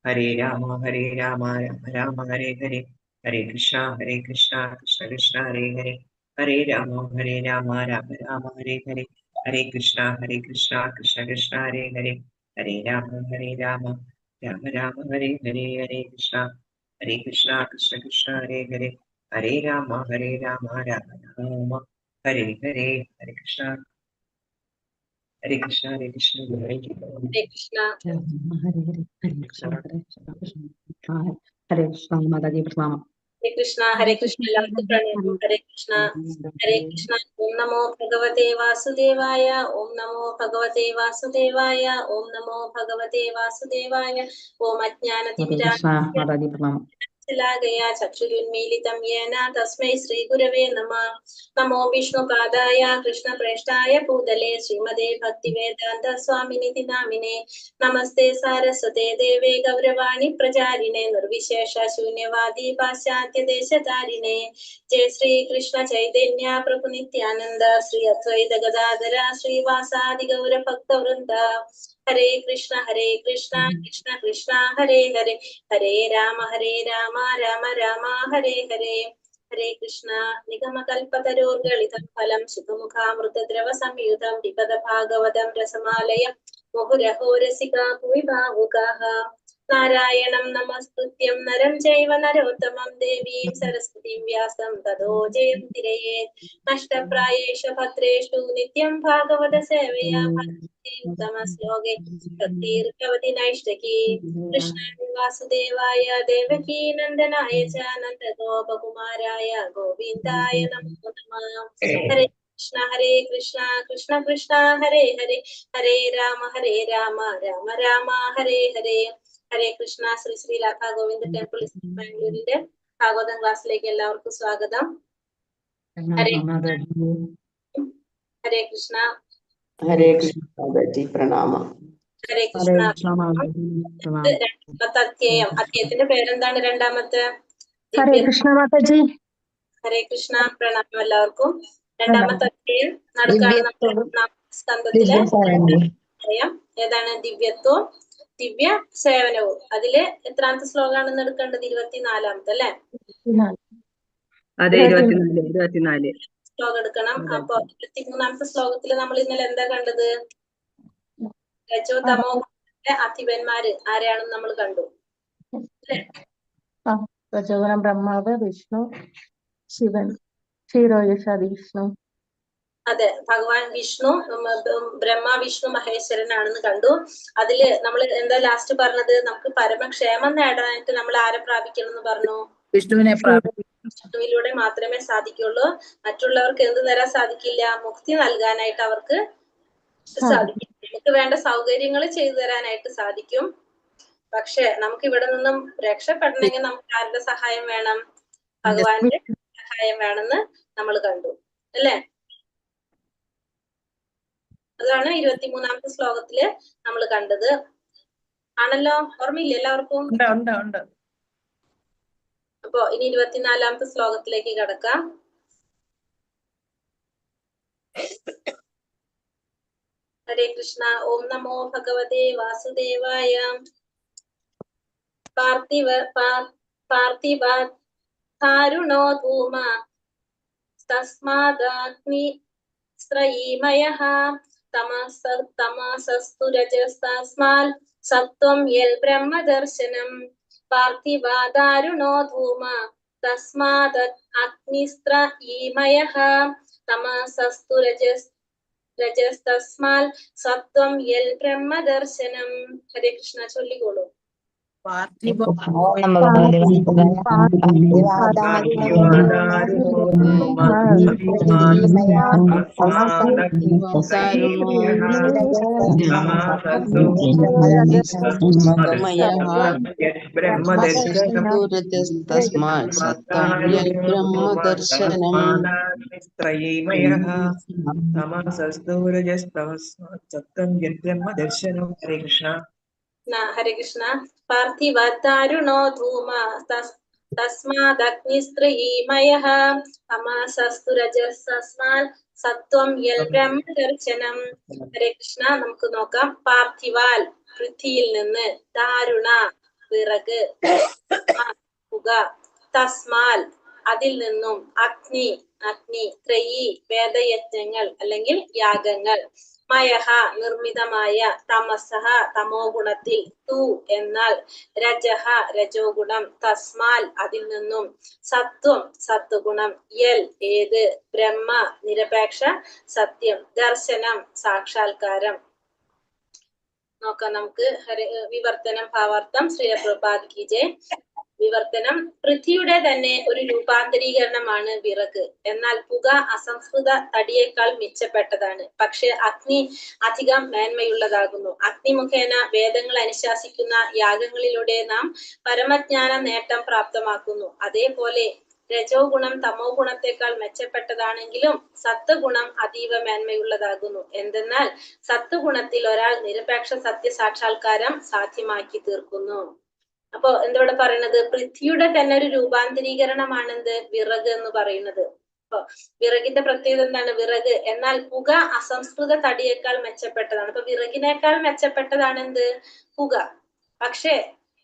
ഹരേ രാമ രാമ രാമ ഹരേ ഹരേ, ഹരേ കൃഷ്ണ കൃഷ്ണ കൃഷ്ണ ഹരേ ഹരേ, ഹരേ രാമ രാമ രാമ ഹരേ ഹരേ, ഹരേ കൃഷ്ണ കൃഷ്ണ കൃഷ്ണ ഹരേ ഹരേ, ഹരേ രാമ രാമ രാമ ഹരേ ഹരേ, ഹരേ കൃഷ്ണ കൃഷ്ണ കൃഷ്ണ ഹരേ ഹരേ, ഹരേ രാമ രാമ രാമ ഹരേ ഹരേ, ഹരേ കൃഷ്ണ കൃഷ്ണ ഹരേ കൃഷ്ണ ഹരേ കൃഷ്ണ. ഹരേ കൃഷ്ണ മാതാജി പ്രണാമം. ഹരേ കൃഷ്ണ ഹരേ കൃഷ്ണ. എല്ലാവർക്കും പ്രണാമം. ഹരേ കൃഷ്ണ ഹരേ കൃഷ്ണ. ഓം നമോ ഭഗവതേ വാസുദേവായ, ഓം നമോ ഭഗവതേ വാസുദേവായ, ഓം നമോ ഭഗവതേ വാസുദേവായ. ഓം മാതാജി പ്രണാമം. അജ്ഞാനതിമിരാഗയാ ചക്ഷുരുന്മീലിതം യേന തസ്മൈ ശ്രീ ഗുരവേ നമഃ. നമോ വിഷ്ണുപാദായ കൃഷ്ണപ്രേഷ്ഠായ ഭൂതലേ ശ്രീമതേ ഭക്തിവേദാന്ത സ്വാമിനിധി നാമിനെ. നമസ്തേ സാരസ്വതേ ദേവേ ഗൗരവാണി പ്രചാരിണേ നിർവിശേഷ ശൂന്യവാദി പാശ്ചാത്യദേശധാരിണേ. ജയ ശ്രീ കൃഷ്ണ ചൈതന്യ പ്രഭു നിത്യാനന്ദ ശ്രീ അദ്വൈത ഗദാധര ശ്രീവാസാദി ഗൗര ഭക്തവൃന്ദ. ഹരേ കൃഷ്ണ കൃഷ്ണ കൃഷ്ണ ഹരേ ഹരേ, ഹരേ രാമ രാമ രാമ ഹരേ ഹരേ. ഹരേ കൃഷ്ണ. നിഗമകൽപതരോർഗളിതം ഫലം സുഖമുഖാമൃതദ്രവ സംയുതം പിബത ഭാഗവതം രസമാലയം മുഹുരഹോ രസികാ ഭുവി ഭാവുകാഃ. നാരായണം നമസ്കൃത്യം നരം ചൈവ നരോത്തമം ദേവീം സരസ്വതീം വ്യാസം തതോ ജയമുദിരയേ. നഷ്ടപ്രായേഷു ഭദ്രേഷു നിത്യം ഭാഗവത സേവയാ ഉത്തമ ശ്ലോകേ ഭക്തിർഭവതി നൈഷ്ടകീ. കൃഷ്ണായ വാസുദേവായ ദേവകീ നന്ദനായ ച നന്ദഗോപകുമാരായ ഗോവിന്ദായ നമോ നമഃ. ഹരേ കൃഷ്ണ കൃഷ്ണ കൃഷ്ണ ഹരേ ഹരേ, ഹരേ രാമ രാമ രാമ ഹരേ ഹരേ. ഹരേ കൃഷ്ണ. ശ്രീ ശ്രീ രാധാ ഗോവിന്ദ ടെമ്പിൾ ബാംഗ്ലൂരിന്റെ ഭാഗവതം ക്ലാസ്സിലേക്ക് എല്ലാവർക്കും സ്വാഗതം. ഹരേ കൃഷ്ണ. ഹരേ കൃഷ്ണ മാതാജി പ്രണാമം. ഹരേ കൃഷ്ണ. രണ്ടാമത്തെ അധ്യായത്തിന്റെ പേരെന്താണ്? രണ്ടാമത്തെ ഹരേ കൃഷ്ണ മാതാജി. ഹരേ കൃഷ്ണ. പ്രണാമം എല്ലാവർക്കും. രണ്ടാമത്തെ അധ്യായം നടക്കാണ് സ്കന്ധത്തിലെ അധ്യായം. ഏതാണ്? ദിവ്യത്വവും ദിവ്യ സേവനവും. അതില് എത്രാമത്തെ ശ്ലോകമാണെന്ന് എടുക്കേണ്ടത്? 24-ാമത്തെ അല്ലെ? ശ്ലോകം എടുക്കണം. അപ്പൊ 23-ാമത്തെ ശ്ലോകത്തില് നമ്മൾ ഇന്നലെ എന്താ കണ്ടത്? രജോ തമോ അധിപന്മാര് ആരെയാണെന്ന് നമ്മൾ കണ്ടു. രജോഗുണം ബ്രഹ്മാവ്, വിഷ്ണു, ശിവൻ, ക്ഷീരോദശാദി വിഷ്ണു. അതെ, ഭഗവാൻ വിഷ്ണു, ബ്രഹ്മ വിഷ്ണു മഹേശ്വരനാണെന്ന് കണ്ടു. അതില് നമ്മൾ എന്താ ലാസ്റ്റ് പറഞ്ഞത്? നമുക്ക് പരമക്ഷേമം നേടാനായിട്ട് നമ്മൾ ആരെ പ്രാപിക്കണം എന്ന് പറഞ്ഞു? വിഷ്ണുവിലൂടെ മാത്രമേ സാധിക്കുള്ളൂ. മറ്റുള്ളവർക്ക് എന്ത് തരാൻ സാധിക്കില്ല? മുക്തി നൽകാനായിട്ട് അവർക്ക് സാധിക്കും. നമുക്ക് വേണ്ട സൗകര്യങ്ങൾ ചെയ്തു തരാനായിട്ട് സാധിക്കും. പക്ഷെ നമുക്ക് ഇവിടെ നിന്നും രക്ഷപ്പെടണമെങ്കിൽ നമുക്ക് ആരുടെ സഹായം വേണം? ഭഗവാന്റെ സഹായം വേണമെന്ന് നമ്മൾ കണ്ടു അല്ലേ? അതാണ് 23-ാമത്തെ ശ്ലോകത്തില് നമ്മൾ കണ്ടത്. ആണല്ലോ? ഓർമ്മയില്ല എല്ലാവർക്കും? അപ്പൊ ഇനി 24-ാമത്തെ ശ്ലോകത്തിലേക്ക് കടക്കാം. ഹരേ കൃഷ്ണ. ഓം നമോ ഭഗവതേ വാസുദേവായ. പാർത്ഥിവാരുണോ ധൂമ തസ്മാദഗ്നി സ്ത്രയീമയഃ തമസസ്തു രജസ്തസ്മാൽ സത്വം യൽ ബ്രഹ്മദർശനം. പാർത്ഥിവാദാരുണോ ധൂമ തസ്മാദ് അഗ്നിസ്ത്രയീമയഃ തമസസ്തു രജസ്തസ്മാൽ സത്വം യൽ ബ്രഹ്മദർശനം. ഹരേ കൃഷ്ണ. ചൊല്ലിക്കോളൂ. ഹരേ കൃഷ്ണ. ഹരേ കൃഷ്ണ. പാർത്ഥിവദാരുണോ ധൂമ തസ്മാദഗ്നിസ്ത്രയീമയഃ തമസസ്തു രജസ്തസ്മാൽ സത്വം യൽ ബ്രഹ്മദർശനം. ഹരേ കൃഷ്ണ. നമുക്ക് നോക്കാം. പാർത്ഥിവാൽ പൃഥ്വിയിൽ നിന്ന്, ദാരുണ വിറക്, പുക, തസ്മാൽ അതിൽ നിന്നും, അഗ്നി അഗ്നി, ത്രയി വേദയജ്ഞങ്ങൾ അല്ലെങ്കിൽ യാഗങ്ങൾ, മയഹ നിർമ്മിതമായ, തമസഹ തമോ ഗുണത്തിൽ, തു എന്നാൽ, രജഹ രജോ ഗുണം, തസ്മാൽ അതിൽ നിന്നും, സത്വം സത്വഗുണം, യൽ ഏത്, ബ്രഹ്മ നിരപേക്ഷ സത്യം, ദർശനം സാക്ഷാത്കാരം. നോക്കാം നമുക്ക്. വിവർത്തനം ഭാവാർത്ഥം. ശ്രീല പ്രഭുപാദ് കി ജയ്. വിവർത്തനം: പൃഥ്വിയുടെ തന്നെ ഒരു രൂപാന്തരീകരണമാണ് വിറക്. എന്നാൽ പുക അസംസ്കൃത തടിയേക്കാൾ മെച്ചപ്പെട്ടതാണ്. പക്ഷെ അഗ്നി അധികം മേന്മയുള്ളതാകുന്നു. അഗ്നി മുഖേന വേദങ്ങൾ അനുശാസിക്കുന്ന യാഗങ്ങളിലൂടെ നാം പരമജ്ഞാന നേട്ടം പ്രാപ്തമാക്കുന്നു. അതേപോലെ രജോ ഗുണം തമോ ഗുണത്തെക്കാൾ മെച്ചപ്പെട്ടതാണെങ്കിലും സത്വഗുണം അതീവ മേന്മയുള്ളതാകുന്നു. എന്തെന്നാൽ സത്വഗുണത്തിൽ ഒരാൾ നിരപേക്ഷ സത്യസാക്ഷാത്കാരം സാധ്യമാക്കി തീർക്കുന്നു. അപ്പൊ എന്തിവിടെ പറയുന്നത്? പൃഥ്വിയുടെ തന്നെ ഒരു രൂപാന്തരീകരണമാണെന്ത് വിറക് എന്ന് പറയുന്നത്. അപ്പൊ വിറകിന്റെ പ്രത്യേകത എന്താണ്? വിറക് എന്നാൽ പുക അസംസ്കൃത തടിയേക്കാൾ മെച്ചപ്പെട്ടതാണ്. അപ്പൊ വിറകിനേക്കാൾ മെച്ചപ്പെട്ടതാണ് എന്ത്? പുക. പക്ഷേ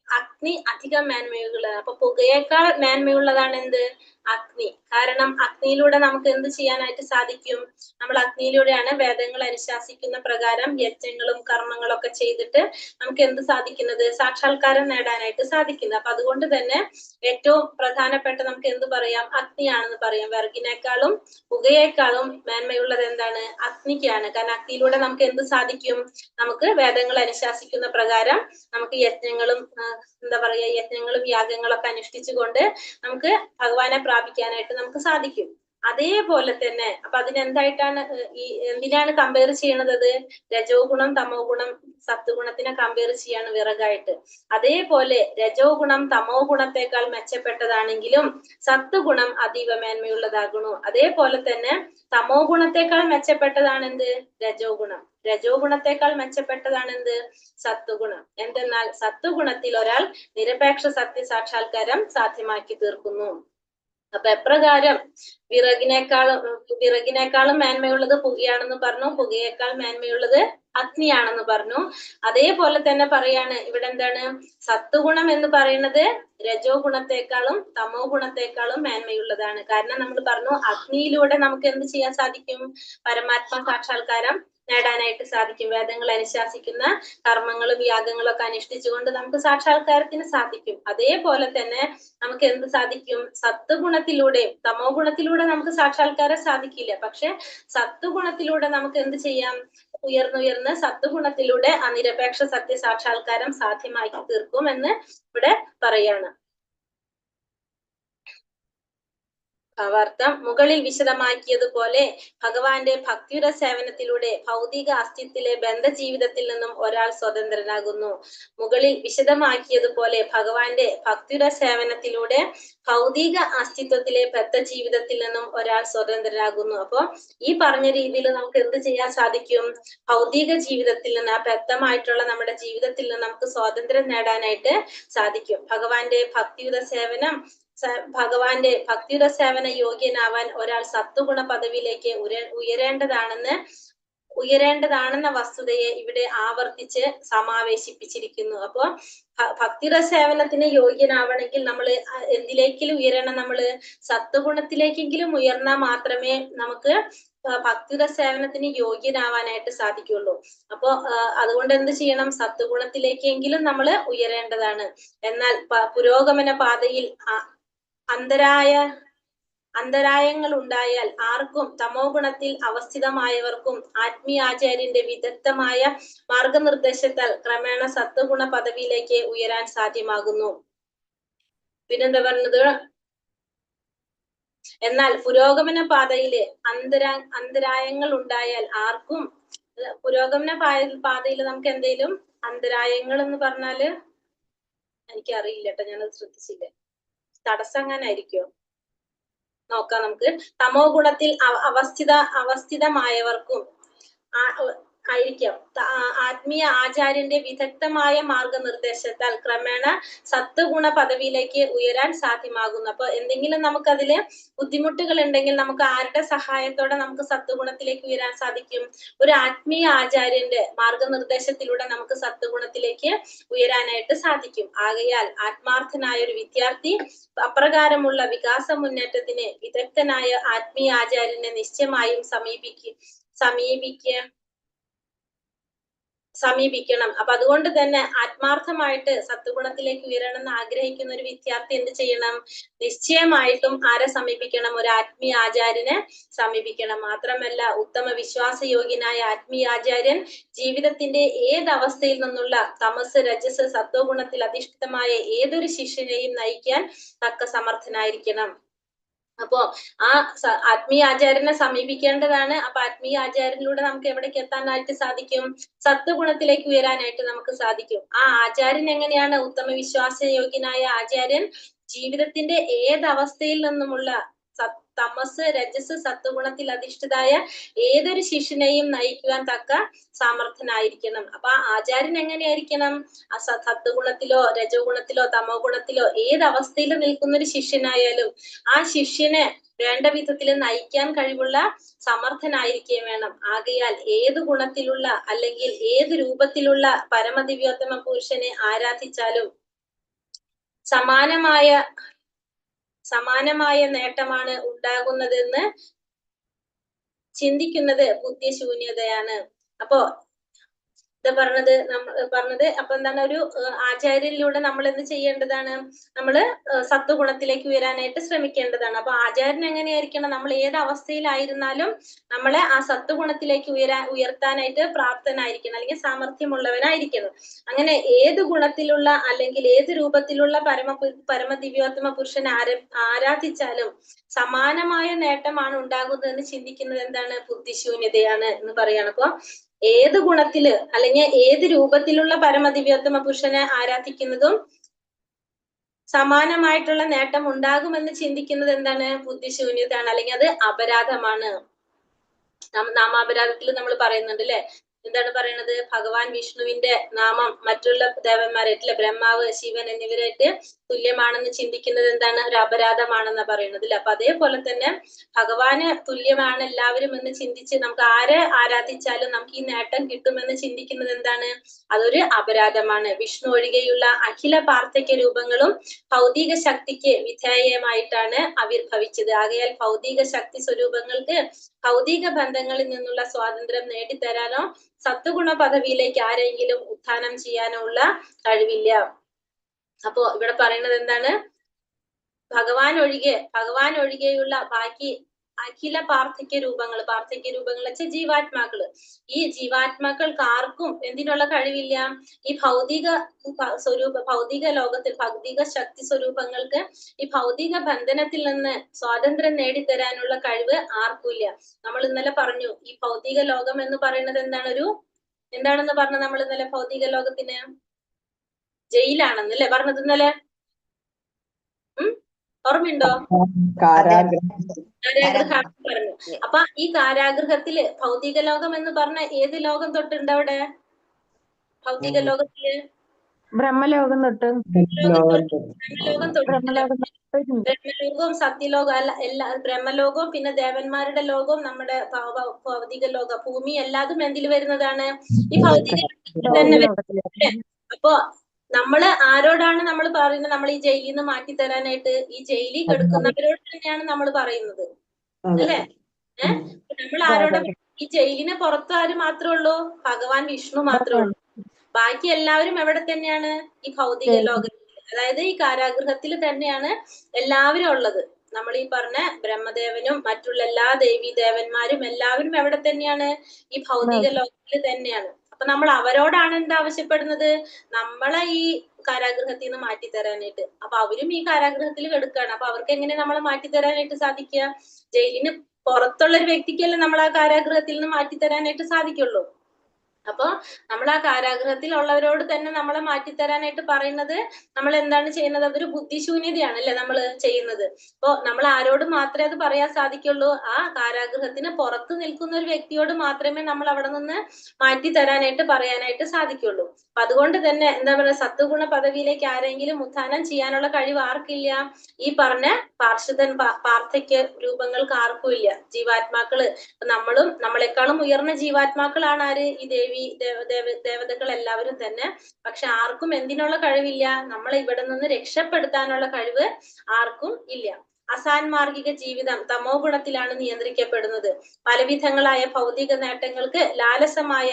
അഗ്നി അധികം മേന്മയുള്ളതാണ്. അപ്പൊ പുകയേക്കാൾ മേന്മയുള്ളതാണ് എന്ത്? അഗ്നി. കാരണം അഗ്നിയിലൂടെ നമുക്ക് എന്ത് ചെയ്യാനായിട്ട് സാധിക്കും? നമ്മൾ അഗ്നിയിലൂടെയാണ് വേദങ്ങൾ അനുശാസിക്കുന്ന പ്രകാരം യജ്ഞങ്ങളും കർമ്മങ്ങളും ഒക്കെ ചെയ്തിട്ട് നമുക്ക് എന്ത് സാധിക്കുന്നത്? സാക്ഷാത്കാരം നേടാനായിട്ട് സാധിക്കുന്നത്. അപ്പൊ അതുകൊണ്ട് തന്നെ ഏറ്റവും പ്രധാനപ്പെട്ട നമുക്ക് എന്ത് പറയാം? അഗ്നിയാണെന്ന് പറയാം. വിറകിനേക്കാളും പുകയേക്കാളും മേന്മയുള്ളത് എന്താണ്? അഗ്നിക്കാണ്. കാരണം അഗ്നിയിലൂടെ നമുക്ക് എന്ത് സാധിക്കും? നമുക്ക് വേദങ്ങൾ അനുശാസിക്കുന്ന പ്രകാരം നമുക്ക് യജ്ഞങ്ങളും യജ്ഞങ്ങളും യാഗങ്ങളൊക്കെ അനുഷ്ഠിച്ചുകൊണ്ട് നമുക്ക് ഭഗവാനെ പ്രാപിക്കാനായിട്ട് നമുക്ക് സാധിക്കും. അതേപോലെ തന്നെ അപ്പൊ അതിനെന്തായിട്ടാണ് എന്തിനാണ് കമ്പയർ ചെയ്യണത്? അത് രജോ ഗുണം തമോ ഗുണം സത്വഗുണത്തിനെ കമ്പയർ ചെയ്യാണ് വിറകായിട്ട്. അതേപോലെ രജോ ഗുണം തമോ ഗുണത്തെക്കാൾ മെച്ചപ്പെട്ടതാണെങ്കിലും സത്വഗുണം അതീവ മേന്മയുള്ളതാകുന്നു. അതേപോലെ തന്നെ തമോ ഗുണത്തെക്കാൾ മെച്ചപ്പെട്ടതാണ് എന്ത്? രജോ ഗുണം. രജോ ഗുണത്തെക്കാൾ മെച്ചപ്പെട്ടതാണ് എന്ത്? സത്വഗുണം. എന്തെന്നാൽ സത്വഗുണത്തിൽ ഒരാൾ നിരപേക്ഷ സത്യസാക്ഷാത്കാരം സാധ്യമാക്കി തീർക്കുന്നു. അപ്പൊ എപ്രകാരം വിറകിനേക്കാളും മേന്മയുള്ളത് പുകയാണെന്ന് പറഞ്ഞു, പുകയേക്കാൾ മേന്മയുള്ളത് അഗ്നിയാണെന്ന് പറഞ്ഞു. അതേപോലെ തന്നെ പറയാണ് ഇവിടെ എന്താണ്? സത്വഗുണം എന്ന് പറയുന്നത് രജോ ഗുണത്തെക്കാളും തമോ ഗുണത്തെക്കാളും മേന്മയുള്ളതാണ്. കാരണം നമ്മൾ പറഞ്ഞു അഗ്നിയിലൂടെ നമുക്ക് എന്ത് ചെയ്യാൻ സാധിക്കും? പരമാത്മ സാക്ഷാത്കാരം നേടാനായിട്ട് സാധിക്കും. വേദങ്ങൾ അനുശാസിക്കുന്ന കർമ്മങ്ങളും യാഗങ്ങളും ഒക്കെ അനുഷ്ഠിച്ചുകൊണ്ട് നമുക്ക് സാക്ഷാത്കാരത്തിന് സാധിക്കും. അതേപോലെ തന്നെ നമുക്ക് എന്ത് സാധിക്കും? സത്വഗുണത്തിലൂടെയും തമോ ഗുണത്തിലൂടെ നമുക്ക് സാക്ഷാത്കാരം സാധിക്കില്ല. പക്ഷെ സത്വഗുണത്തിലൂടെ നമുക്ക് എന്ത് ചെയ്യാം? ഉയർന്നുയർന്ന് സത്വഗുണത്തിലൂടെ അനിരപേക്ഷ സത്യസാക്ഷാത്കാരം സാധ്യമാക്കി തീർക്കും എന്ന് ഇവിടെ പറയാണ്. ഭാവാർത്ഥം: മുകളിൽ വിശദമാക്കിയതുപോലെ ഭഗവാന്റെ ഭക്തിയുടെ സേവനത്തിലൂടെ ഭൗതിക അസ്തിത്വത്തിലെ ബന്ധജീവിതത്തിൽ നിന്നും ഒരാൾ സ്വതന്ത്രനാകുന്നു. മുകളിൽ വിശദമാക്കിയതുപോലെ ഭഗവാന്റെ ഭക്തിയുടെ സേവനത്തിലൂടെ ഭൗതിക അസ്തിത്വത്തിലെ ബദ്ധജീവിതത്തിൽ നിന്നും ഒരാൾ സ്വതന്ത്രനാകുന്നു. അപ്പൊ ഈ പറഞ്ഞ രീതിയിൽ നമുക്ക് എന്ത് ചെയ്യാൻ സാധിക്കും? ഭൗതിക ജീവിതത്തിൽ നിന്ന്, ആ ബദ്ധമായിട്ടുള്ള നമ്മുടെ ജീവിതത്തിൽ നിന്ന് നമുക്ക് സ്വാതന്ത്ര്യം നേടാനായിട്ട് സാധിക്കും. ഭഗവാന്റെ ഭക്തിയുടെ സേവന യോഗ്യനാവാൻ ഒരാൾ സത്വഗുണ പദവിയിലേക്ക് ഉയരേണ്ടതാണെന്ന വസ്തുതയെ ഇവിടെ ആവർത്തിച്ച് സമാവേശിപ്പിച്ചിരിക്കുന്നു. അപ്പോ ഭക്തിയുടെ സേവനത്തിന് യോഗ്യനാവണമെങ്കിൽ നമ്മൾ എന്തിലേക്കെങ്കിലും ഉയരണം? നമ്മള് സത്വഗുണത്തിലേക്കെങ്കിലും ഉയർന്നാൽ മാത്രമേ നമുക്ക് ഭക്തിയുടെ സേവനത്തിന് യോഗ്യനാവാനായിട്ട് സാധിക്കുള്ളൂ. അപ്പോ അതുകൊണ്ട് എന്ത് ചെയ്യണം? സത്വഗുണത്തിലേക്കെങ്കിലും നമ്മൾ ഉയരേണ്ടതാണ്. എന്നാൽ പുരോഗമന പാതയിൽ അന്തരായങ്ങൾ ഉണ്ടായാൽ ആർക്കും തമോ ഗുണത്തിൽ അവസ്ഥിതമായവർക്കും ആത്മീയാചാര്യന്റെ വിദഗ്ധമായ മാർഗനിർദ്ദേശത്താൽ ക്രമേണ സത്വഗുണ പദവിയിലേക്ക് ഉയരാൻ സാധ്യമാകുന്നു. പിന്നെന്താ പറഞ്ഞത്? എന്നാൽ പുരോഗമന പാതയില് അന്തരായങ്ങൾ ഉണ്ടായാൽ ആർക്കും, പുരോഗമന പാതയിൽ നമുക്ക് എന്തെങ്കിലും അന്തരായങ്ങൾ എന്ന് പറഞ്ഞാല് എനിക്കറിയില്ല കേട്ടോ, ഞാനത് ശ്രദ്ധിച്ചില്ല. തടസ്സങ്ങനായിരിക്കോ? നോക്കാം നമുക്ക്. തമോ ഗുണത്തിൽ അവസ്ഥിതമായവർക്കും ആയിരിക്കാം. ആത്മീയ ആചാര്യന്റെ വിദഗ്ധമായ മാർഗനിർദ്ദേശത്താൽ ക്രമേണ സത്വഗുണ പദവിയിലേക്ക് ഉയരാൻ സാധ്യമാകുന്നു. അപ്പൊ എന്തെങ്കിലും നമുക്കതില് ബുദ്ധിമുട്ടുകൾ ഉണ്ടെങ്കിൽ നമുക്ക് ആരുടെ സഹായത്തോടെ നമുക്ക് സത്വഗുണത്തിലേക്ക് ഉയരാൻ സാധിക്കും? ഒരു ആത്മീയ ആചാര്യന്റെ മാർഗനിർദ്ദേശത്തിലൂടെ നമുക്ക് സത്വഗുണത്തിലേക്ക് ഉയരാനായിട്ട് സാധിക്കും. ആകയാൽ ആത്മാർത്ഥനായ ഒരു വിദ്യാർത്ഥി അപ്രകാരമുള്ള വികാസ മുന്നേറ്റത്തിന് വിദഗ്ധനായ ആത്മീയ ആചാര്യനെ നിശ്ചയമായും സമീപിക്കണം. അപ്പൊ അതുകൊണ്ട് തന്നെ ആത്മാർത്ഥമായിട്ട് സത്വഗുണത്തിലേക്ക് ഉയരണം എന്ന് ആഗ്രഹിക്കുന്ന ഒരു വിദ്യാർത്ഥി എന്ത് ചെയ്യണം? നിശ്ചയമായിട്ടും ആരെ സമീപിക്കണം? ഒരു ആത്മീയ ആചാര്യനെ സമീപിക്കണം. മാത്രമല്ല ഉത്തമ വിശ്വാസയോഗ്യനായ ആത്മീയ ആചാര്യൻ ജീവിതത്തിന്റെ ഏതവസ്ഥയിൽ നിന്നുള്ള തമസ് രജസ് സത്വഗുണത്തിൽ അധിഷ്ഠിതമായ ഏതൊരു ശിഷ്യനെയും നയിക്കാൻ തക്ക സമർത്ഥനായിരിക്കണം. അപ്പോ ആ ആത്മീയ ആചാര്യനെ സമീപിക്കേണ്ടതാണ്. അപ്പൊ ആത്മീയ ആചാര്യനിലൂടെ നമുക്ക് എവിടേക്ക് എത്താനായിട്ട് സാധിക്കും? സത്വഗുണത്തിലേക്ക് ഉയരാനായിട്ട് നമുക്ക് സാധിക്കും. ആ ആചാര്യൻ എങ്ങനെയാണ്? ഉത്തമ വിശ്വാസയോഗ്യനായ ആചാര്യൻ ജീവിതത്തിന്റെ ഏതവസ്ഥയിൽ നിന്നുമുള്ള തമസ് രജസ് സത്വഗുണത്തിൽ അധിഷ്ഠിതായ ഏതൊരു ശിഷ്യനെയും നയിക്കുവാൻ തക്ക സാമർത്ഥ്യനായിരിക്കണം. അപ്പൊ ആ ആചാര്യൻ എങ്ങനെയായിരിക്കണം? ആ സത്വഗുണത്തിലോ രജോ ഗുണത്തിലോ തമോ ഗുണത്തിലോ ഏതവസ്ഥയിൽ നിൽക്കുന്ന ഒരു ശിഷ്യനായാലും ആ ശിഷ്യനെ വേണ്ട വിധത്തിൽ നയിക്കാൻ കഴിവുള്ള സമർത്ഥനായിരിക്കുകയും വേണം. ആകയാൽ ഏത് ഗുണത്തിലുള്ള അല്ലെങ്കിൽ ഏത് രൂപത്തിലുള്ള പരമദിവ്യോത്തമ പുരുഷനെ ആരാധിച്ചാലും സമാനമായ നേട്ടമാണ് ഉണ്ടാകുന്നതെന്ന് ചിന്തിക്കുന്നത് ബുദ്ധിശൂന്യതയാണ്. അപ്പോ ഇത് പറഞ്ഞത് അപ്പൊ എന്താണ്? ഒരു ആചാര്യനിലൂടെ നമ്മൾ എന്ത് ചെയ്യേണ്ടതാണ്? നമ്മള് സത്വഗുണത്തിലേക്ക് ഉയരാനായിട്ട് ശ്രമിക്കേണ്ടതാണ്. അപ്പൊ ആചാര്യൻ എങ്ങനെയായിരിക്കണം? നമ്മൾ ഏത് അവസ്ഥയിലായിരുന്നാലും നമ്മളെ ആ സത്വഗുണത്തിലേക്ക് ഉയർത്താനായിട്ട് പ്രാപ്തനായിരിക്കണം, അല്ലെങ്കിൽ സാമർഥ്യമുള്ളവനായിരിക്കണം. അങ്ങനെ ഏത് ഗുണത്തിലുള്ള അല്ലെങ്കിൽ ഏത് രൂപത്തിലുള്ള പരമദിവ്യോത്തമ പുരുഷനെ ആരാധിച്ചാലും സമാനമായ നേട്ടമാണ് ഉണ്ടാകുന്നതെന്ന് ചിന്തിക്കുന്നത് എന്താണ്? ബുദ്ധിശൂന്യതയാണ് എന്ന് പറയാണ്. അപ്പൊ ഏത് ഗുണത്തില് അല്ലെങ്കിൽ ഏത് രൂപത്തിലുള്ള പരമദിവ്യോത്തമ പുരുഷനെ ആരാധിക്കുന്നതും സമാനമായിട്ടുള്ള നേട്ടം ഉണ്ടാകുമെന്ന് ചിന്തിക്കുന്നത് എന്താണ്? ബുദ്ധിശൂന്യതയാണ്, അല്ലെങ്കിൽ അത് അപരാധമാണ്. നാമാപരാധത്തിൽ നമ്മൾ പറയുന്നുണ്ട് അല്ലെ? എന്താണ് പറയുന്നത്? ഭഗവാൻ വിഷ്ണുവിന്റെ നാമം മറ്റുള്ള ദേവന്മാരായിട്ടില്ല, ബ്രഹ്മാവ് ശിവൻ എന്നിവരായിട്ട് തുല്യമാണെന്ന് ചിന്തിക്കുന്നത് എന്താണ്? ഒരു അപരാധമാണെന്നാ പറയുന്നത് അല്ലെ? അപ്പൊ അതേപോലെ തന്നെ ഭഗവാന് തുല്യമാണ് എല്ലാവരും എന്ന് ചിന്തിച്ച് നമുക്ക് ആരെ ആരാധിച്ചാലും നമുക്ക് ഈ നേട്ടം കിട്ടുമെന്ന് ചിന്തിക്കുന്നത് എന്താണ്? അതൊരു അപരാധമാണ്. വിഷ്ണു ഒഴികെയുള്ള അഖില പാർത്ഥക്യ രൂപങ്ങളും ഭൗതിക ശക്തിക്ക് വിധേയമായിട്ടാണ് ആവിർഭവിച്ചത്. ആകയാൽ ഭൗതിക ശക്തി സ്വരൂപങ്ങൾക്ക് ഭൗതിക ബന്ധങ്ങളിൽ നിന്നുള്ള സ്വാതന്ത്ര്യം നേടിത്തരാനോ സത്വഗുണ പദവിയിലേക്ക് ആരെങ്കിലും ഉത്ഥാനം ചെയ്യാനോ ഉള്ള കഴിവില്ല. അപ്പോ ഇവിടെ പറയുന്നത് എന്താണ്? ഭഗവാൻ ഒഴികെയുള്ള ബാക്കി അഖില പാർത്ഥക്യ രൂപങ്ങൾ വെച്ചാൽ ജീവാത്മാക്കള്, ഈ ജീവാത്മാക്കൾക്ക് ആർക്കും എന്തിനുള്ള കഴിവില്ല? ഈ ഭൗതിക ലോകത്തിൽ ഭൗതിക ശക്തി സ്വരൂപങ്ങൾക്ക് ഈ ഭൗതിക ബന്ധനത്തിൽ നിന്ന് സ്വാതന്ത്ര്യം നേടിത്തരാനുള്ള കഴിവ് ആർക്കുമില്ല. നമ്മൾ ഇന്നലെ പറഞ്ഞു ഈ ഭൗതിക ലോകം എന്ന് പറയുന്നത് എന്താണെന്ന് പറഞ്ഞത് നമ്മൾ ഇന്നലെ? ഭൗതിക ലോകത്തിന് ജയിലാണെന്നല്ലേ പറഞ്ഞത് ഇന്നലെ? ഓർമ്മയുണ്ടോ? കാരാഗൃഹം പറഞ്ഞു. അപ്പൊ ഈ കാരാഗൃഹത്തില് ഭൗതിക ലോകം എന്ന് പറഞ്ഞ ഏത് ലോകം തൊട്ടുണ്ട് അവിടെ? ഭൗതിക ലോകത്തില് ബ്രഹ്മലോകം തൊട്ട് ബ്രഹ്മലോകവും സത്യലോകം എല്ലാ ബ്രഹ്മലോകവും പിന്നെ ദേവന്മാരുടെ ലോകവും നമ്മുടെ ഭൗതിക ലോകം ഭൂമി എല്ലാതും എന്തിൽ വരുന്നതാണ്? ഈ ഭൗതിക തന്നെ. അപ്പൊ നമ്മള് ആരോടാണ് നമ്മൾ പറയുന്നത്? നമ്മൾ ഈ ജയിലിൽ നിന്ന് മാറ്റി തരാനായിട്ട് ഈ ജയിലിൽ കിടക്കുന്നവരോട് തന്നെയാണ് നമ്മൾ പറയുന്നത് അല്ലെ? നമ്മൾ ആരോടെ? ഈ ജയിലിന് പുറത്ത് ആര് മാത്രമേ ഉള്ളൂ? ഭഗവാൻ വിഷ്ണു മാത്രമേ ഉള്ളൂ. ബാക്കി എല്ലാവരും എവിടെ തന്നെയാണ്? ഈ ഭൗതിക ലോകത്തിൽ, അതായത് ഈ കാരാഗൃഹത്തിൽ തന്നെയാണ് എല്ലാവരും ഉള്ളത്. നമ്മൾ ഈ പറഞ്ഞ ബ്രഹ്മദേവനും മറ്റുള്ള എല്ലാ ദേവീ ദേവന്മാരും എല്ലാവരും എവിടെ തന്നെയാണ്? ഈ ഭൗതിക ലോകത്തിൽ തന്നെയാണ്. അപ്പൊ നമ്മൾ അവരോടാണ് എന്താവശ്യപ്പെടുന്നത്? നമ്മളെ ഈ കാരാഗൃഹത്തിൽ നിന്ന് മാറ്റി തരാനായിട്ട്. അപ്പൊ അവരും ഈ കാരാഗൃഹത്തിൽ കിടക്കുകയാണ്. അപ്പൊ അവർക്ക് എങ്ങനെ നമ്മളെ മാറ്റി തരാനായിട്ട് സാധിക്കുക? ജയിലിന് പുറത്തുള്ള ഒരു വ്യക്തിക്കല്ലേ നമ്മൾ ആ കാരാഗൃഹത്തിൽ നിന്ന് മാറ്റി തരാനായിട്ട് സാധിക്കുള്ളൂ അപ്പൊ നമ്മൾ ആ കാരാഗ്രഹത്തിലുള്ളവരോട് തന്നെ നമ്മളെ മാറ്റിത്തരാനായിട്ട് പറയുന്നത് നമ്മൾ എന്താണ് ചെയ്യുന്നത്? അതൊരു ബുദ്ധിശൂന്യതയാണ് അല്ലെ നമ്മൾ ചെയ്യുന്നത്. അപ്പൊ നമ്മൾ ആരോട് മാത്രമേ അത് പറയാൻ സാധിക്കുള്ളൂ? ആ കാരാഗ്രഹത്തിന് പുറത്ത് നിൽക്കുന്ന ഒരു വ്യക്തിയോട് മാത്രമേ നമ്മൾ അവിടെ നിന്ന് മാറ്റി തരാനായിട്ട് പറയാനായിട്ട് സാധിക്കുള്ളൂ. അപ്പൊ അതുകൊണ്ട് തന്നെ എന്താ പറയുക, സത്വഗുണ പദവിയിലേക്ക് ആരെങ്കിലും ഉത്ഥാനം ചെയ്യാനുള്ള കഴിവ് ആർക്കില്ല? ഈ പറഞ്ഞ പാർത്ഥക്യ രൂപങ്ങൾക്ക് ആർക്കും ഇല്ല. ജീവാത്മാക്കള് നമ്മളും നമ്മളെക്കാളും ഉയർന്ന ജീവാത്മാക്കളാണ് ആര്? ഈ ദേവതകൾ എല്ലാവരും തന്നെ. പക്ഷെ ആർക്കും എന്തിനുള്ള കഴിവില്ല? നമ്മളെ ഇവിടെ നിന്ന് രക്ഷപ്പെടുത്താനുള്ള കഴിവ് ആർക്കും ഇല്ല. അസാൻമാർഗിക ജീവിതം തമോ ഗുണത്തിലാണ് നിയന്ത്രിക്കപ്പെടുന്നത്. പലവിധങ്ങളായ ഭൗതിക നേട്ടങ്ങൾക്ക് ലാലസമായ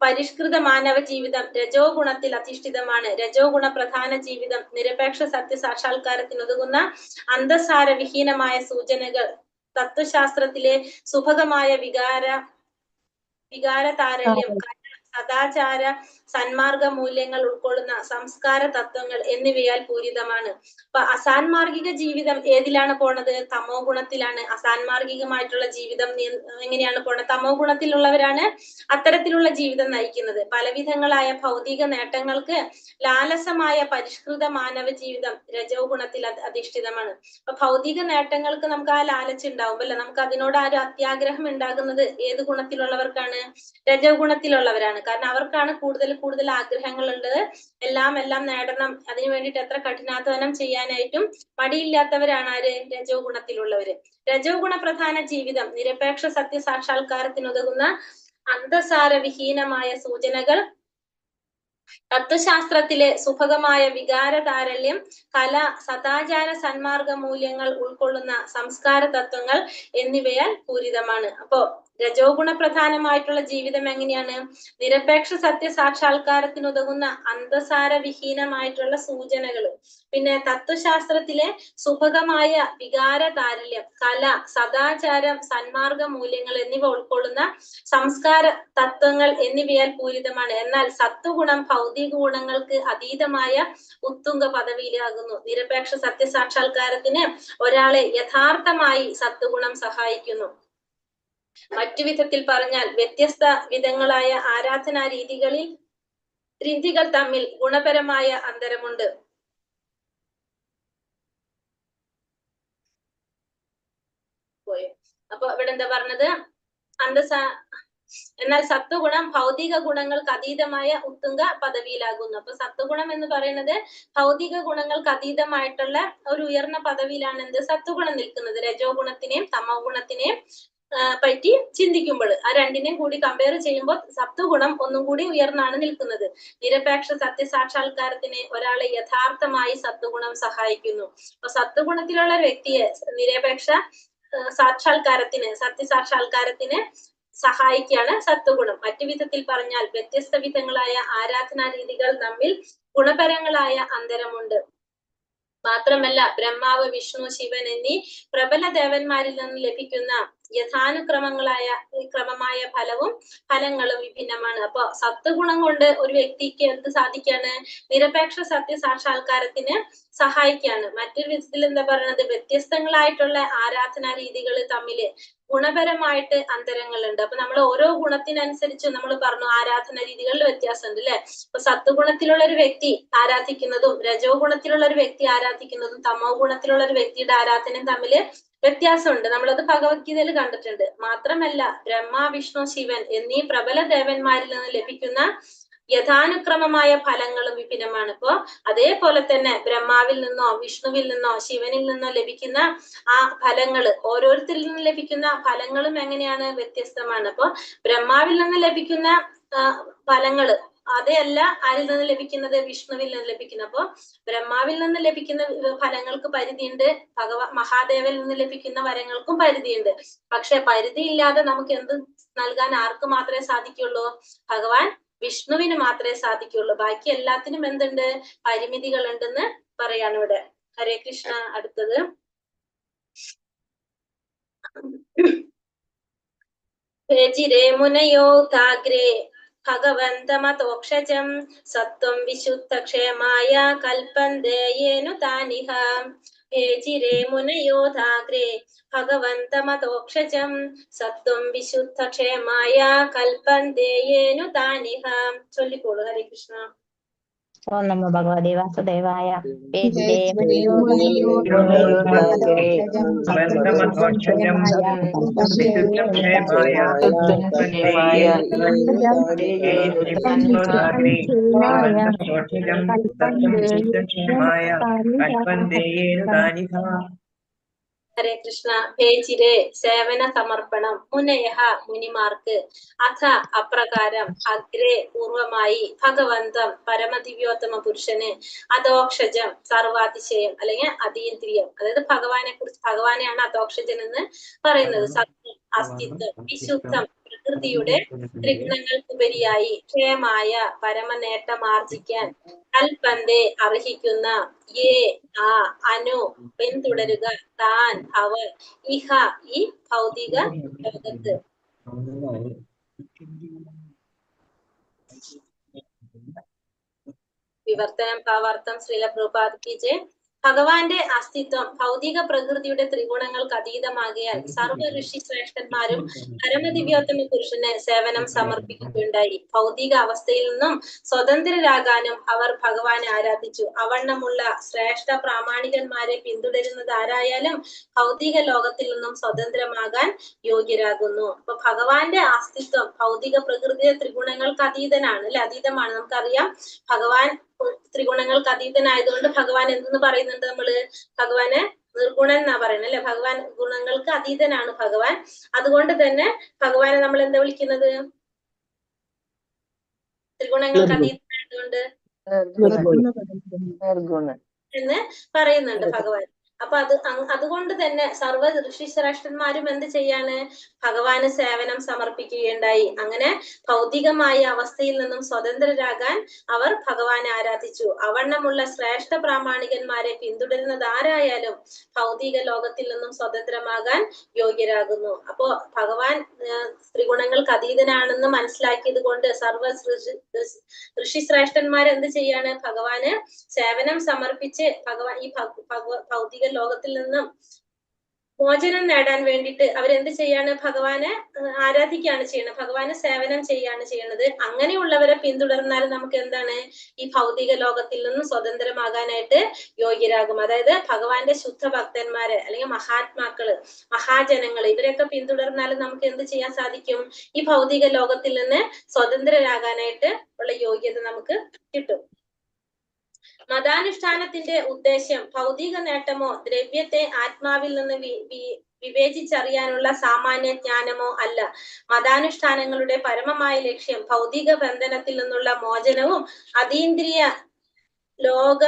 പരിഷ്കൃത മാനവ ജീവിതം രജോ ഗുണത്തിൽ അധിഷ്ഠിതമാണ്. രജോ ഗുണ പ്രധാന ജീവിതം നിരപേക്ഷ സത്യ സാക്ഷാത്കാരത്തിനുതകുന്ന അന്തസാര വിഹീനമായ സൂചനകൾ, തത്വശാസ്ത്രത്തിലെ സുഭഗമായ വികാര താരല്യം, സദാചാര സന്മാർഗ മൂല്യങ്ങൾ ഉൾക്കൊള്ളുന്ന സംസ്കാര തത്വങ്ങൾ എന്നിവയാൽ പൂരിതമാണ്. അപ്പൊ അസാൻമാർഗിക ജീവിതം ഏതിലാണ് പോണത്? തമോ ഗുണത്തിലാണ്. അസാൻമാർഗികമായിട്ടുള്ള ജീവിതം എങ്ങനെയാണ് പോണത്? തമോ ഗുണത്തിലുള്ളവരാണ് അത്തരത്തിലുള്ള ജീവിതം നയിക്കുന്നത്. പലവിധങ്ങളായ ഭൗതിക നേട്ടങ്ങൾക്ക് ലാലസമായ പരിഷ്കൃത മാനവ ജീവിതം രജോ ഗുണത്തിൽ അധിഷ്ഠിതമാണ്. അപ്പൊ ഭൗതിക നേട്ടങ്ങൾക്ക് നമുക്ക് ആ ലാലച്ച് ഉണ്ടാവും അല്ലെ, നമുക്ക് അതിനോട് ആ ഒരു അത്യാഗ്രഹം ഉണ്ടാകുന്നത് ഏത് ഗുണത്തിലുള്ളവർക്കാണ്? രജോ ഗുണത്തിലുള്ളവരാണ്. കാരണം അവർക്കാണ് കൂടുതൽ ആഗ്രഹങ്ങളുണ്ട്. എല്ലാം നേടണം, അതിനു വേണ്ടിയിട്ട് എത്ര കഠിനാധ്വാനം ചെയ്യാനായിട്ടും മടിയില്ലാത്തവരാണ് ആര്? രജോ ഗുണത്തിലുള്ളവര്. രജോ ഗുണ പ്രധാന ജീവിതം നിരപേക്ഷ സത്യ സാക്ഷാത്കാരത്തിനുതകുന്ന അന്തസാര വിഹീനമായ സൂചനകൾ, തത്വശാസ്ത്രത്തിലെ സുഭഗമായ വികാര താരല്യം, കല, സദാചാര സന്മാർഗ മൂല്യങ്ങൾ ഉൾക്കൊള്ളുന്ന സംസ്കാര തത്വങ്ങൾ എന്നിവയാൽ പൂരിതമാണ്. അപ്പോ രജോ ഗുണ പ്രധാനമായിട്ടുള്ള ജീവിതം എങ്ങനെയാണ്? നിരപേക്ഷ സത്യ സാക്ഷാത്കാരത്തിനുതകുന്ന അന്തസാര വിഹീനമായിട്ടുള്ള സൂചനകൾ, പിന്നെ തത്വശാസ്ത്രത്തിലെ സുഭഗമായ വികാര താരല്യം, കല, സദാചാരം, സന്മാർഗ മൂല്യങ്ങൾ എന്നിവ ഉൾക്കൊള്ളുന്ന സംസ്കാര തത്വങ്ങൾ എന്നിവയാൽ പൂരിതമാണ്. എന്നാൽ സത്വഗുണം ഭൗതിക ഗുണങ്ങൾക്ക് അതീതമായ ഉത്തുംഗ പദവിയിലാകുന്നു. നിരപേക്ഷ സത്യസാക്ഷാത്കാരത്തിന് ഒരാളെ യഥാർത്ഥമായി സത്വഗുണം സഹായിക്കുന്നു. മറ്റു വിധത്തിൽ പറഞ്ഞാൽ വ്യത്യസ്ത വിധങ്ങളായ ആരാധനാ രീതികൾ തമ്മിൽ ഗുണപരമായ അന്തരമുണ്ട്. അപ്പൊ ഇവിടെ എന്താ പറഞ്ഞത്? എന്നാൽ സത്വഗുണം ഭൗതിക ഗുണങ്ങൾക്ക് അതീതമായ ഉത്തുംഗ പദവിയിലാകുന്നു. അപ്പൊ സത്വഗുണം എന്ന് പറയുന്നത് ഭൗതിക ഗുണങ്ങൾക്ക് അതീതമായിട്ടുള്ള ഒരു ഉയർന്ന പദവിയിലാണ് എന്ത്? സത്വഗുണം നിൽക്കുന്നത്. രജോ ഗുണത്തിനെയും തമോ ഗുണത്തിനെയും പറ്റി ചിന്തിക്കുമ്പോൾ ആ രണ്ടിനെയും കൂടി കമ്പയർ ചെയ്യുമ്പോൾ സത്വഗുണം ഒന്നും കൂടി ഉയർന്നാണ് നിൽക്കുന്നത്. നിരപേക്ഷ സത്യസാക്ഷാത്കാരത്തിന് ഒരാളെ യഥാർത്ഥമായി സത്വഗുണം സഹായിക്കുന്നു. അപ്പൊ സത്വഗുണത്തിലുള്ള വ്യക്തിയെ നിരപേക്ഷ സത്യസാക്ഷാത്കാരത്തിന് സഹായിക്കുകയാണ് സത്വഗുണം. മറ്റു വിധത്തിൽ പറഞ്ഞാൽ വ്യത്യസ്ത വിധങ്ങളായ ആരാധനാ രീതികൾ തമ്മിൽ ഗുണപരങ്ങളായ അന്തരമുണ്ട്. മാത്രമല്ല ബ്രഹ്മാവ്, വിഷ്ണു, ശിവൻ എന്നീ പ്രബല ദേവന്മാരിൽ നിന്ന് ലഭിക്കുന്ന ക്രമമായ ഫലങ്ങളും വിഭിന്നമാണ്. അപ്പൊ സത്വഗുണം കൊണ്ട് ഒരു വ്യക്തിക്ക് എന്ത് സാധിക്കാണ്? നിരപേക്ഷ സത്യ സാക്ഷാത്കാരത്തിന് സഹായിക്കാണ്. മറ്റൊരു വിധത്തിൽ എന്താ പറയുന്നത്? വ്യത്യസ്തങ്ങളായിട്ടുള്ള ആരാധനാ രീതികൾ തമ്മില് ഗുണപരമായിട്ട് അന്തരങ്ങളുണ്ട്. അപ്പൊ നമ്മൾ ഓരോ ഗുണത്തിനനുസരിച്ച് നമ്മൾ പറഞ്ഞു ആരാധന രീതികളിൽ വ്യത്യാസമുണ്ട് അല്ലെ. അപ്പൊ സത്വഗുണത്തിലുള്ള ഒരു വ്യക്തി ആരാധിക്കുന്നതും രജോ ഗുണത്തിലുള്ള ഒരു വ്യക്തി ആരാധിക്കുന്നതും തമോ ഗുണത്തിലുള്ള ഒരു വ്യക്തിയുടെ ആരാധനയും തമ്മില് വ്യത്യാസമുണ്ട്. നമ്മളത് ഭഗവത്ഗീതയിൽ കണ്ടിട്ടുണ്ട്. മാത്രമല്ല ബ്രഹ്മ, വിഷ്ണു, ശിവൻ എന്നീ പ്രബല ദേവന്മാരിൽ നിന്ന് ലഭിക്കുന്ന യഥാനുക്രമമായ ഫലങ്ങളും വിഭിന്നമാണ്. ഇപ്പോ അതേപോലെ തന്നെ ബ്രഹ്മാവിൽ നിന്നോ വിഷ്ണുവിൽ നിന്നോ ശിവനിൽ നിന്നോ ലഭിക്കുന്ന ആ ഫലങ്ങള്, ഓരോരുത്തരിൽ നിന്ന് ലഭിക്കുന്ന ഫലങ്ങളും എങ്ങനെയാണ്? വ്യത്യസ്തമാണ്. അപ്പൊ ബ്രഹ്മാവിൽ നിന്ന് ലഭിക്കുന്ന ഫലങ്ങള് അതല്ല ആരിൽ നിന്ന് ലഭിക്കുന്നത്? വിഷ്ണുവിൽ നിന്ന് ലഭിക്കുന്നത്. അപ്പൊ ബ്രഹ്മാവിൽ നിന്ന് ലഭിക്കുന്ന ഫലങ്ങൾക്ക് പരിധിയുണ്ട്, മഹാദേവനിൽ നിന്ന് ലഭിക്കുന്ന വരങ്ങൾക്കും പരിധിയുണ്ട്. പക്ഷെ പരിധിയില്ലാതെ നമുക്ക് എന്ത് നൽകാൻ ആർക്ക് മാത്രമേ സാധിക്കുള്ളൂ? ഭഗവാൻ വിഷ്ണുവിന് മാത്രമേ സാധിക്കുള്ളൂ. ബാക്കി എല്ലാത്തിനും എന്തുണ്ട്? പരിമിതികൾ ഉണ്ടെന്ന് പറയാണ് ഇവിടെ. ഹരേ കൃഷ്ണ. അടുത്തത് മുനയോ താഗ്രേ ഭഗവന്തമതോക്ഷജം സത്വം വിശുദ്ധക്ഷേമായ കൽപ്പന്തേയേനു താനിഹ ഭേജിരേ മുനയോധാഗ്രേ ഭഗവന്തമതോക്ഷജം സത്വം വിശുദ്ധക്ഷേമായ കൽപ്പന്തേയേനു താനിഹ. ചൊല്ലിക്കോളൂ. ഹരേ കൃഷ്ണ. ഓം നമോ ഭഗവതേ വാസുദേവായ. ഹരേ കൃഷ്ണ. ഭേജിരെ സേവന സമർപ്പണം. മുനയഹ മുനിമാർക്ക്. അഥ അപ്രകാരം അഗ്രേ പൂർവമായി ഭഗവന്തം പരമദിവ്യോത്തമ പുരുഷന് അധോക്ഷജം സർവാതിശയം അല്ലെങ്കിൽ അതീന്ദ്രിയം, അതായത് ഭഗവാനെയാണ് അധോക്ഷജൻ എന്ന് പറയുന്നത്. സത്യം അസ്തിത്വം വിശുദ്ധം പ്രകൃതിയുടെ ത്രിഗുണങ്ങൾക്കുപരിയായി ക്ഷേമായ പരമനേട്ടം ആർജിക്കാൻ കൽപ്പന്തേ അർഹിക്കുന്ന യേ ആ അനു പിന്തുടരുക താൻ അവർ ഇഹ ഈ ഭൗതിക ലോകത്ത്. വിവർത്തനം ഭാവാർത്ഥം ശ്രീല പ്രഭുപാദ് കി ജയ്. ഭഗവാന്റെ അസ്തിത്വം ഭൗതിക പ്രകൃതിയുടെ ത്രിഗുണങ്ങൾക്ക് അതീതമാകിയാൽ സർവ്വ ഋഷി ശ്രേഷ്ഠന്മാരും പരമദിവ്യോത്തമ പുരുഷന് സേവനം സമർപ്പിക്കുകയുണ്ടായി. ഭൗതിക അവസ്ഥയിൽ നിന്നും സ്വതന്ത്രരാകാനും അവർ ഭഗവാനെ ആരാധിച്ചു. അവണ്ണമുള്ള ശ്രേഷ്ഠ പ്രാമാണികന്മാരെ പിന്തുടരുന്നത് ആരായാലും ഭൗതിക ലോകത്തിൽ നിന്നും സ്വതന്ത്രമാകാൻ യോഗ്യരാകുന്നു. അപ്പൊ ഭഗവാന്റെ അസ്തിത്വം ഭൗതിക പ്രകൃതിയുടെ ത്രിഗുണങ്ങൾക്ക് അതീതനാണ്, അല്ലെ? അതീതമാണ്. നമുക്കറിയാം ഭഗവാൻ ത്രിഗുണങ്ങൾക്ക് അതീതനായതുകൊണ്ട് ഭഗവാൻ എന്തെന്ന് പറയുന്നുണ്ട് നമ്മള്? ഭഗവാനെ നിർഗുണൻ എന്നാ പറയുന്നത്, അല്ലെ? ഭഗവാൻ ഗുണങ്ങൾക്ക് അതീതനാണ് ഭഗവാൻ. അതുകൊണ്ട് തന്നെ ഭഗവാനെ നമ്മൾ എന്താ വിളിക്കുന്നത്? ത്രിഗുണങ്ങൾക്ക് അതീതനായതുകൊണ്ട് എന്ന് പറയുന്നുണ്ട് ഭഗവാൻ. അപ്പൊ അതുകൊണ്ട് തന്നെ സർവ്വ ഋഷി ശ്രേഷ്ഠന്മാരും എന്ത് ചെയ്യാണ്? ഭഗവാന് സേവനം സമർപ്പിക്കുകയുണ്ടായി. അങ്ങനെ ഭൗതികമായ അവസ്ഥയിൽ നിന്നും സ്വതന്ത്രരാകാൻ അവർ ഭഗവാനെ ആരാധിച്ചു. അവണ്ണമുള്ള ശ്രേഷ്ഠ പ്രാമാണികന്മാരെ പിന്തുടരുന്നത് ആരായാലും ഭൗതിക ലോകത്തിൽ നിന്നും സ്വതന്ത്രമാകാൻ യോഗ്യരാകുന്നു. അപ്പോ ഭഗവാൻ ത്രിഗുണങ്ങൾക്ക് അതീതനാണെന്ന് മനസ്സിലാക്കിയത് കൊണ്ട് സർവ്വ ഋഷി ശ്രേഷ്ഠന്മാർ എന്ത് ചെയ്യാണ്? ഭഗവാന് സേവനം സമർപ്പിച്ച് ഭഗവാൻ ഈ ഭൗതിക ലോകത്തിൽ നിന്നും മോചനം നേടാൻ വേണ്ടിയിട്ട് അവരെന്ത് ചെയ്യാണ്? ഭഗവാനെ ആരാധിക്കുകയാണ് ചെയ്യുന്നത്, ഭഗവാന് സേവനം ചെയ്യാണ് ചെയ്യുന്നത്. അങ്ങനെയുള്ളവരെ പിന്തുടർന്നാൽ നമുക്ക് എന്താണ്? ഈ ഭൗതിക ലോകത്തിൽ നിന്നും സ്വതന്ത്രമാകാനായിട്ട് യോഗ്യരാകും. അതായത് ഭഗവാന്റെ ശുദ്ധ ഭക്തന്മാരെ അല്ലെങ്കിൽ മഹാത്മാക്കള്, മഹാജനങ്ങള്, ഇവരൊക്കെ പിന്തുടർന്നാൽ നമുക്ക് എന്ത് ചെയ്യാൻ സാധിക്കും? ഈ ഭൗതിക ലോകത്തിൽ നിന്ന് സ്വതന്ത്രരാകാനായിട്ട് ഉള്ള യോഗ്യത നമുക്ക് കിട്ടും. മതാനുഷ്ഠാനത്തിന്റെ ഉദ്ദേശ്യം ഭൗതിക നേട്ടമോ ദ്രവ്യത്തെ ആത്മാവിൽ നിന്ന് വിവേചിച്ചറിയാനുള്ള സാമാന്യ ജ്ഞാനമോ അല്ല. മതാനുഷ്ഠാനങ്ങളുടെ പരമമായ ലക്ഷ്യം ഭൗതിക ബന്ധനത്തിൽ നിന്നുള്ള മോചനവും അതീന്ദ്രിയ ലോക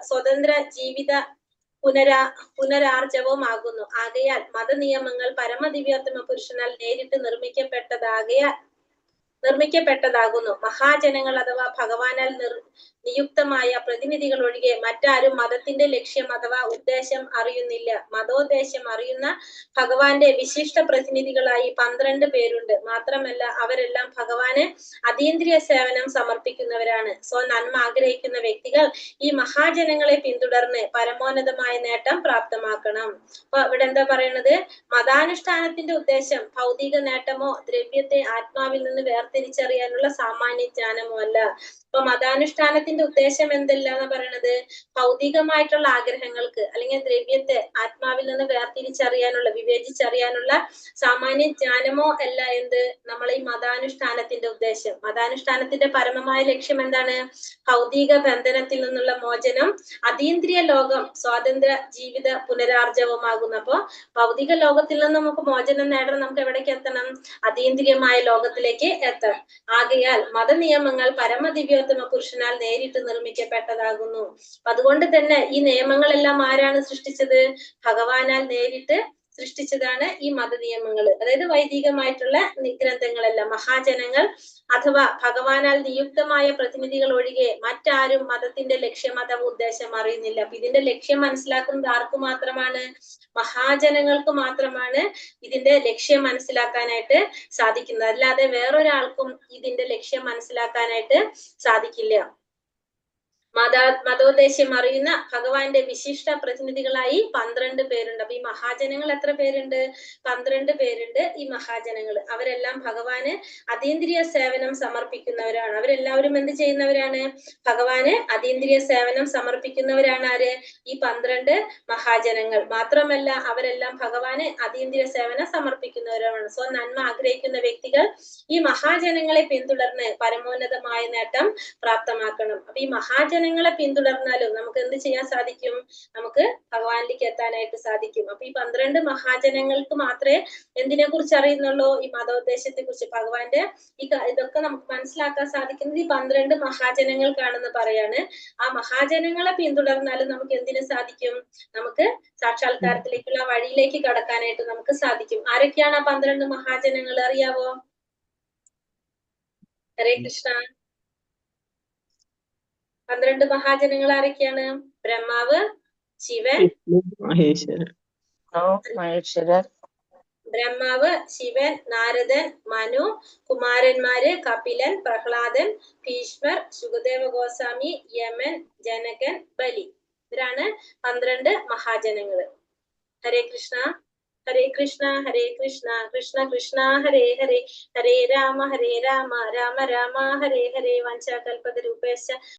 സ്വതന്ത്ര ജീവിത പുനരാർജവും ആകുന്നു. ആകയാൽ മതനിയമങ്ങൾ പരമദിവ്യോത്തമ പുരുഷനാൽ നേരിട്ട് നിർമ്മിക്കപ്പെട്ടതാകുന്നു. മഹാജനങ്ങൾ അഥവാ ഭഗവാനാൽ നിയുക്തമായ പ്രതിനിധികൾ ഒഴികെ മറ്റാരും മതത്തിന്റെ ലക്ഷ്യം അഥവാ ഉദ്ദേശം അറിയുന്നില്ല. മതോദ്ദേശം അറിയുന്ന ഭഗവാന്റെ വിശിഷ്ട പ്രതിനിധികളായി 12 പേരുണ്ട്. മാത്രമല്ല അവരെല്ലാം ഭഗവാന് അതീന്ദ്രിയ സേവനം സമർപ്പിക്കുന്നവരാണ്. നന്മ ആഗ്രഹിക്കുന്ന വ്യക്തികൾ ഈ മഹാജനങ്ങളെ പിന്തുടർന്ന് പരമോന്നതമായ നേട്ടം പ്രാപ്തമാക്കണം. അപ്പൊ ഇവിടെ എന്താ പറയുന്നത്? മതാനുഷ്ഠാനത്തിന്റെ ഉദ്ദേശം ഭൗതിക നേട്ടമോ ദ്രവ്യത്തെ ആത്മാവിൽ നിന്ന് വേർതിരിച്ചറിയാനുള്ള സാമാന്യ ജ്ഞാനമോ അല്ല. അപ്പൊ മതാനുഷ്ഠാനത്തിന്റെ ഉദ്ദേശം എന്തെല്ലാന്ന് പറയണത്? ഭൗതികമായിട്ടുള്ള ആഗ്രഹങ്ങൾക്ക് അല്ലെങ്കിൽ ദ്രവ്യത്തെ ആത്മാവിൽ നിന്ന് വേർതിരിച്ചറിയാനുള്ള, വിവേചിച്ചറിയാനുള്ള സാമാന്യ ജ്ഞാനമോ അല്ല എന്ത് നമ്മളെ ഈ മതാനുഷ്ഠാനത്തിന്റെ ഉദ്ദേശം. മതാനുഷ്ഠാനത്തിന്റെ പരമമായ ലക്ഷ്യം എന്താണ്? ഭൗതിക ബന്ധനത്തിൽ നിന്നുള്ള മോചനം, അതീന്ദ്രിയ ലോകം സ്വാതന്ത്ര്യ ജീവിത പുനരാർജവമാകുന്നു. അപ്പൊ ഭൗതിക ലോകത്തിൽ നിന്ന് നമുക്ക് മോചനം നേടണം, നമുക്ക് എവിടേക്ക് എത്തണം? അതീന്ദ്രിയമായ ലോകത്തിലേക്ക് എത്തണം. ആകയാൽ മതനിയമങ്ങൾ പരമദിവ്യോത്തമ പുരുഷനാൽ നേരിട്ട് നിർമ്മിക്കപ്പെട്ടതാകുന്നു. അതുകൊണ്ട് തന്നെ ഈ നിയമങ്ങളെല്ലാം ആരാണ് സൃഷ്ടിച്ചത്? ഭഗവാനാൽ നേരിട്ട് സൃഷ്ടിച്ചതാണ് ഈ മതനിയമങ്ങൾ. അതായത് വൈദികമായിട്ടുള്ള ഗ്രന്ഥങ്ങളെല്ലാം. മഹാജനങ്ങൾ അഥവാ ഭഗവാനാൽ നിയുക്തമായ പ്രതിനിധികൾ ഒഴികെ മറ്റാരും മതത്തിന്റെ ലക്ഷ്യം അഥവാ ഉദ്ദേശം അറിയുന്നില്ല. അപ്പൊ ഇതിന്റെ ലക്ഷ്യം മനസ്സിലാക്കുന്നത് ആർക്ക് മാത്രമാണ്? മഹാജനങ്ങൾക്ക് മാത്രമാണ് ഇതിന്റെ ലക്ഷ്യം മനസ്സിലാക്കാനായിട്ട് സാധിക്കുന്നത്. അല്ലാതെ വേറൊരാൾക്കും ഇതിന്റെ ലക്ഷ്യം മനസ്സിലാക്കാനായിട്ട് സാധിക്കില്ല. മതോദ്ദേശ്യം അറിയുന്ന ഭഗവാന്റെ വിശിഷ്ട പ്രതിനിധികളായി 12 പേരുണ്ട്. അപ്പൊ ഈ മഹാജനങ്ങൾ എത്ര പേരുണ്ട്? 12 പേരുണ്ട് ഈ മഹാജനങ്ങൾ. അവരെല്ലാം ഭഗവാന് അതീന്ദ്രിയ സേവനം സമർപ്പിക്കുന്നവരാണ്. അവരെല്ലാവരും എന്ത് ചെയ്യുന്നവരാണ്? ഭഗവാന് അതീന്ദ്രിയ സേവനം സമർപ്പിക്കുന്നവരാണ്. ആര്? ഈ 12 മഹാജനങ്ങൾ. മാത്രമല്ല അവരെല്ലാം ഭഗവാന് അതീന്ദ്രിയ സേവനം സമർപ്പിക്കുന്നവരാണ്. സോ നന്മ ആഗ്രഹിക്കുന്ന വ്യക്തികൾ ഈ മഹാജനങ്ങളെ പിന്തുടർന്ന് പരമോന്നതമായ നേട്ടം പ്രാപ്തമാക്കണം. അപ്പൊ ഈ മഹാജനങ്ങളെ പിന്തുടർന്നാലും നമുക്ക് എന്ത് ചെയ്യാൻ സാധിക്കും? നമുക്ക് ഭഗവാനിലേക്ക് എത്താനായിട്ട് സാധിക്കും. അപ്പൊ ഈ 12 മഹാജനങ്ങൾക്ക് മാത്രമേ എന്തിനെ കുറിച്ച് അറിയുന്നുള്ളൂ? ഈ മതോദ്ദേശത്തെ കുറിച്ച്. ഭഗവാന്റെ ഇതൊക്കെ നമുക്ക് മനസ്സിലാക്കാൻ സാധിക്കുന്നത് ഈ 12 മഹാജനങ്ങൾക്കാണെന്ന് പറയാണ്. ആ മഹാജനങ്ങളെ പിന്തുടർന്നാലും നമുക്ക് എന്തിനു സാധിക്കും? നമുക്ക് സാക്ഷാത്കാരത്തിലേക്കുള്ള വഴിയിലേക്ക് കടക്കാനായിട്ട് നമുക്ക് സാധിക്കും. ആരൊക്കെയാണ് ആ 12 മഹാജനങ്ങൾ? അറിയാവോ? ഹരേ കൃഷ്ണ. 12 മഹാജനങ്ങൾ ആരൊക്കെയാണ്? ബ്രഹ്മാവ്, ശിവൻ, മഹേശ്വരൻ. ബ്രഹ്മാവ്, ശിവൻ, നാരദൻ, മനു, കുമാരന്മാര് കപിലൻ, പ്രഹ്ലാദൻ, ഭീഷ്മർ, ശുകദേവ ഗോസ്വാമി, യമൻ, ജനകൻ, ബലി. ഇവരാണ് 12 മഹാജനങ്ങള്. ഹരേ കൃഷ്ണ. ഹരേ കൃഷ്ണ ഹരേ കൃഷ്ണ കൃഷ്ണ കൃഷ്ണ ഹരേ ഹരേ ഹരേ രാമ രാമ രാമ ഹരേ ഹരേ വഞ്ചാകൽപതരൂപേശ്ച